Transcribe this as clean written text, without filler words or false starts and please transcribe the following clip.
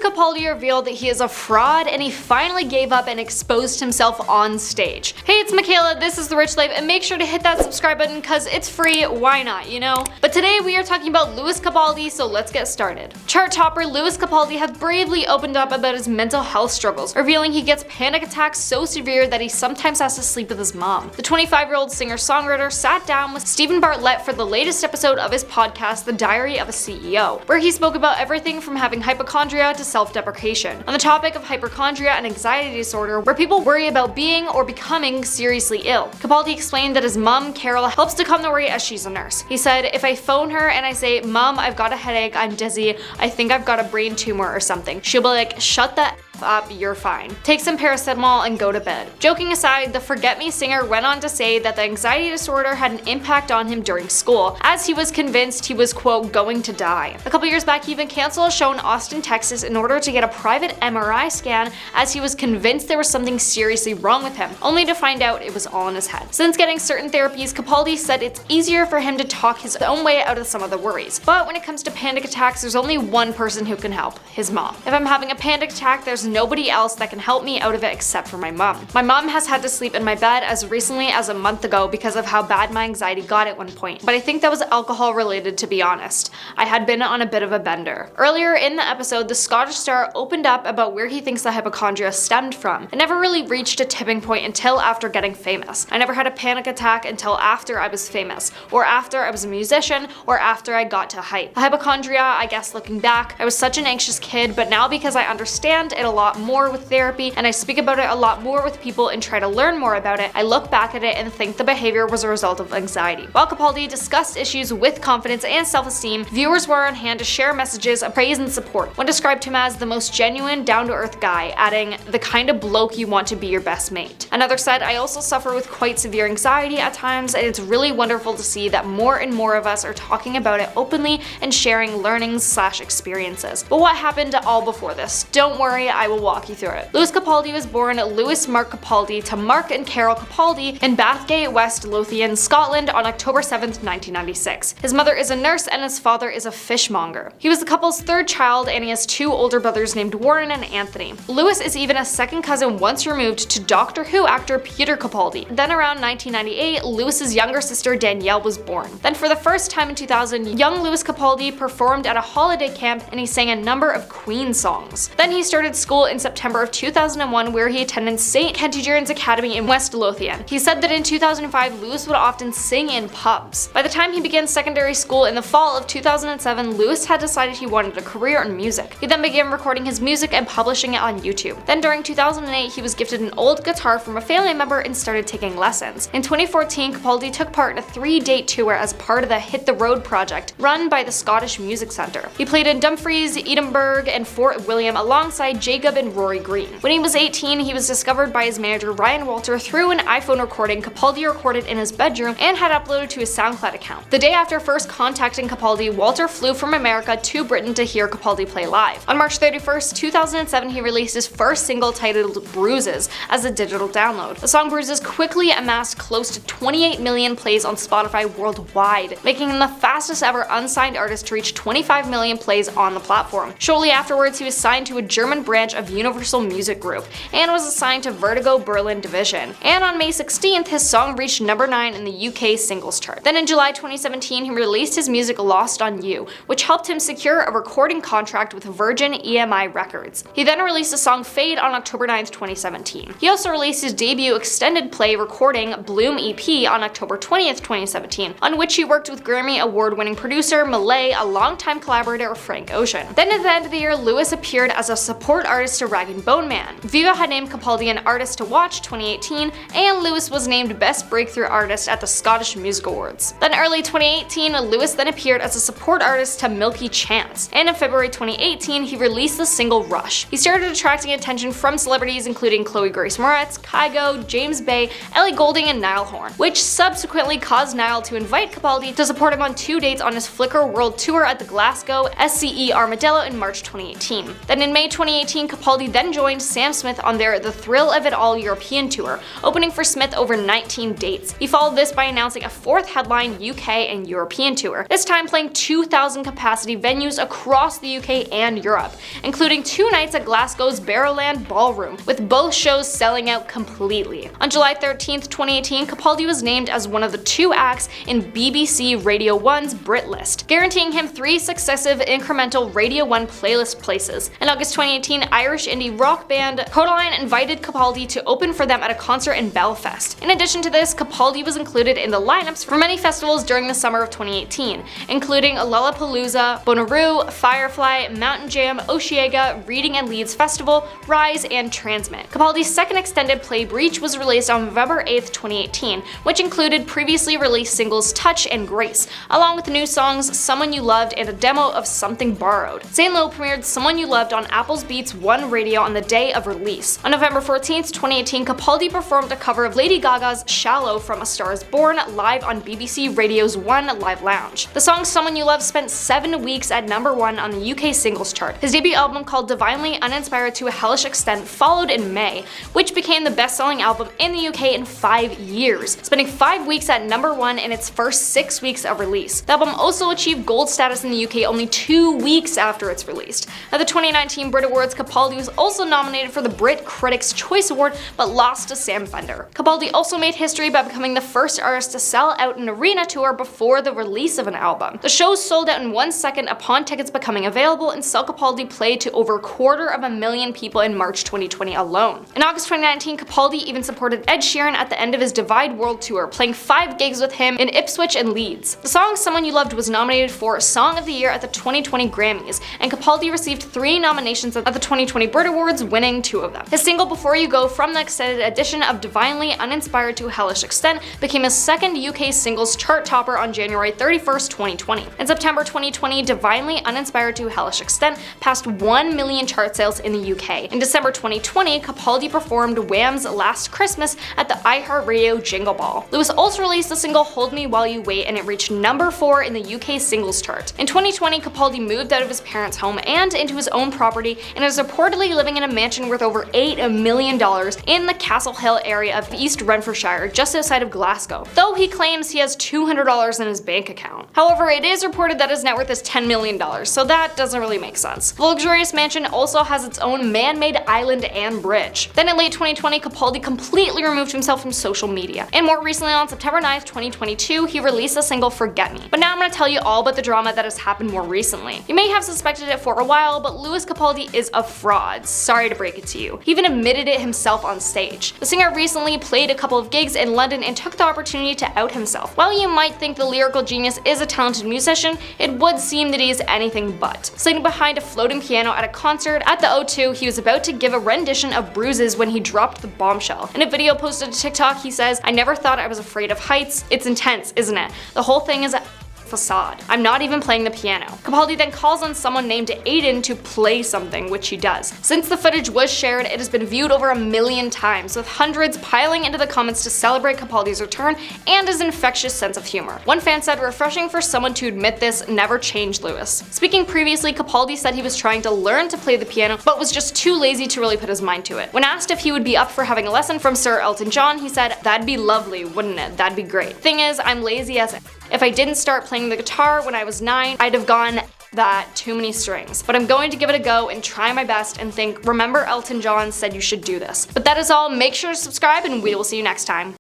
Capaldi revealed that he is a fraud and he finally gave up and exposed himself on stage. Hey, it's Michaela, this is The Rich Life, and make sure to hit that subscribe button because it's free, why not, you know? But today we are talking about Lewis Capaldi, so let's get started. Chart topper Lewis Capaldi has bravely opened up about his mental health struggles, revealing he gets panic attacks so severe that he sometimes has to sleep with his mom. The 25-year-old singer-songwriter sat down with Stephen Bartlett for the latest episode of his podcast, The Diary of a CEO, where he spoke about everything from having hypochondria to self-deprecation. On the topic of hypochondria and anxiety disorder, where people worry about being or becoming seriously ill, Capaldi explained that his mom, Carol, helps to calm the worry as she's a nurse. He said, "If I phone her and I say, 'Mom, I've got a headache, I'm dizzy, I think I've got a brain tumor or something,' she'll be like, 'Shut the up, you're fine. Take some paracetamol and go to bed.'" Joking aside, the Forget Me singer went on to say that the anxiety disorder had an impact on him during school, as he was convinced he was, quote, going to die. A couple years back, he even canceled a show in Austin, Texas in order to get a private MRI scan, as he was convinced there was something seriously wrong with him, only to find out it was all in his head. Since getting certain therapies, Capaldi said it's easier for him to talk his own way out of some of the worries. But when it comes to panic attacks, there's only one person who can help: his mom. "If I'm having a panic attack, there's nobody else that can help me out of it except for my mom. My mom has had to sleep in my bed as recently as a month ago because of how bad my anxiety got at one point, but I think that was alcohol related, to be honest. I had been on a bit of a bender." Earlier in the episode, the Scottish star opened up about where he thinks the hypochondria stemmed from. "It never really reached a tipping point until after getting famous. I never had a panic attack until after I was famous, or after I was a musician, or after I got to hype. The hypochondria, I guess looking back, I was such an anxious kid, but now because I understand it a lot more with therapy and I speak about it a lot more with people and try to learn more about it, I look back at it and think the behavior was a result of anxiety." While Capaldi discussed issues with confidence and self-esteem, viewers were on hand to share messages of praise and support. One described him as the most genuine, down-to-earth guy, adding, "the kind of bloke you want to be your best mate." Another said, "I also suffer with quite severe anxiety at times, and it's really wonderful to see that more and more of us are talking about it openly and sharing learnings/experiences. But what happened all before this? Don't worry, I will walk you through it." Lewis Capaldi was born Lewis Mark Capaldi to Mark and Carol Capaldi in Bathgate, West Lothian, Scotland on October 7th, 1996. His mother is a nurse and his father is a fishmonger. He was the couple's third child and he has two older brothers named Warren and Anthony. Lewis is even a second cousin once removed to Doctor Who actor Peter Capaldi. Then around 1998, Lewis's younger sister Danielle was born. Then for the first time in 2000, young Lewis Capaldi performed at a holiday camp and he sang a number of Queen songs. Then he started school in September of 2001, where he attended St. Kentigern's Academy in West Lothian. He said that in 2005, Lewis would often sing in pubs. By the time he began secondary school in the fall of 2007, Lewis had decided he wanted a career in music. He then began recording his music and publishing it on YouTube. Then during 2008, he was gifted an old guitar from a family member and started taking lessons. In 2014, Capaldi took part in a 3-date tour as part of the Hit the Road project run by the Scottish Music Centre. He played in Dumfries, Edinburgh, and Fort William alongside Jacob and Rory Green. When he was 18, he was discovered by his manager Ryan Walter through an iPhone recording Capaldi recorded in his bedroom and had uploaded to his SoundCloud account. The day after first contacting Capaldi, Walter flew from America to Britain to hear Capaldi play live. On March 31st, 2007, he released his first single titled Bruises as a digital download. The song Bruises quickly amassed close to 28 million plays on Spotify worldwide, making him the fastest ever unsigned artist to reach 25 million plays on the platform. Shortly afterwards, he was signed to a German branch of Universal Music Group and was assigned to Vertigo Berlin division. And on May 16th, his song reached number 9 in the UK singles chart. Then in July 2017, he released his music Lost on You, which helped him secure a recording contract with Virgin EMI Records. He then released the song Fade on October 9th, 2017. He also released his debut extended play recording Bloom EP on October 20th, 2017, on which he worked with Grammy award-winning producer Malay, a longtime collaborator of Frank Ocean. Then at the end of the year, Lewis appeared as a support artist to Rag & Bone Man. Viva had named Capaldi an Artist to Watch 2018, and Lewis was named Best Breakthrough Artist at the Scottish Music Awards. Then early 2018, Lewis then appeared as a support artist to Milky Chance, and in February 2018, he released the single Rush. He started attracting attention from celebrities including Chloe Grace Moretz, Kygo, James Bay, Ellie Goulding, and Niall Horan, which subsequently caused Niall to invite Capaldi to support him on 2 dates on his Flickr World Tour at the Glasgow SCE Armadillo in March 2018. Then in May 2018, 2018, Capaldi then joined Sam Smith on their The Thrill of It All European tour, opening for Smith over 19 dates. He followed this by announcing a fourth headline UK and European tour, this time playing 2,000 capacity venues across the UK and Europe, including 2 nights at Glasgow's Barrowland Ballroom, with both shows selling out completely. On July 13, 2018, Capaldi was named as one of the 2 acts in BBC Radio 1's Brit list, guaranteeing him 3 successive incremental Radio 1 playlist places. In August 2018, Irish indie rock band Codaline invited Capaldi to open for them at a concert in Belfast. In addition to this, Capaldi was included in the lineups for many festivals during the summer of 2018, including Lollapalooza, Bonnaroo, Firefly, Mountain Jam, Osheaga, Reading and Leeds Festival, Rise, and Transmit. Capaldi's second extended play Breach was released on November 8, 2018, which included previously released singles Touch and Grace, along with the new songs Someone You Loved and a demo of Something Borrowed. Zane Lowe premiered Someone You Loved on Apple's Beats 1 radio on the day of release. On November 14, 2018, Capaldi performed a cover of Lady Gaga's Shallow from A Star Is Born live on BBC Radio's 1 Live Lounge. The song Someone You Love spent 7 weeks at #1 on the UK singles chart. His debut album, called Divinely Uninspired to a Hellish Extent, followed in May, which became the best-selling album in the UK in 5 years, spending 5 weeks at #1 in its first 6 weeks of release. The album also achieved gold status in the UK only 2 weeks after its release. At the 2019 Brit Awards, Capaldi was also nominated for the Brit Critics' Choice Award, but lost to Sam Fender. Capaldi also made history by becoming the first artist to sell out an arena tour before the release of an album. The show sold out in 1 second upon tickets becoming available, and saw Capaldi play to over 250,000 people in March 2020 alone. In August 2019, Capaldi even supported Ed Sheeran at the end of his Divide World Tour, playing 5 gigs with him in Ipswich and Leeds. The song Someone You Loved was nominated for Song of the Year at the 2020 Grammys, and Capaldi received 3 nominations at the 2020 Brit Awards, winning 2 of them. His single Before You Go from the extended edition of Divinely Uninspired to a Hellish Extent became his second UK singles chart topper on January 31, 2020. In September 2020, Divinely Uninspired to a Hellish Extent passed 1 million chart sales in the UK. In December 2020, Capaldi performed Wham's Last Christmas at the iHeartRadio Jingle Ball. Lewis also released the single Hold Me While You Wait, and it reached #4 in the UK singles chart. In 2020, Capaldi moved out of his parents' home and into his own property, and is reportedly living in a mansion worth over $8 million in the Castle Hill area of East Renfrewshire, just outside of Glasgow, though he claims he has $200 in his bank account. However, it is reported that his net worth is $10 million, so that doesn't really make sense. The luxurious mansion also has its own man-made island and bridge. Then in late 2020, Capaldi completely removed himself from social media, and more recently on September 9, 2022, he released the single Forget Me. But now I'm going to tell you all about the drama that has happened more recently. You may have suspected it for a while, but Lewis Capaldi is a fraud. Sorry to break it to you. He even admitted it himself on stage. The singer recently played a couple of gigs in London and took the opportunity to out himself. While you might think the lyrical genius is a talented musician, it would seem that he is anything but. Sitting behind a floating piano at a concert at the O2, he was about to give a rendition of Bruises when he dropped the bombshell. In a video posted to TikTok, he says, "I never thought I was afraid of heights. It's intense, isn't it? The whole thing is a facade. I'm not even playing the piano." Capaldi then calls on someone named Aiden to play something, which he does. Since the footage was shared, it has been viewed over 1 million times, with hundreds piling into the comments to celebrate Capaldi's return and his infectious sense of humor. One fan said, "Refreshing for someone to admit this, never changed Lewis." Speaking previously, Capaldi said he was trying to learn to play the piano, but was just too lazy to really put his mind to it. When asked if he would be up for having a lesson from Sir Elton John, he said, "That'd be lovely, wouldn't it? That'd be great. Thing is, I'm lazy as if I didn't start playing the guitar when I was 9, I'd have gone that too many strings. But I'm going to give it a go and try my best and think, remember Elton John said you should do this." But that is all. Make sure to subscribe, and we will see you next time.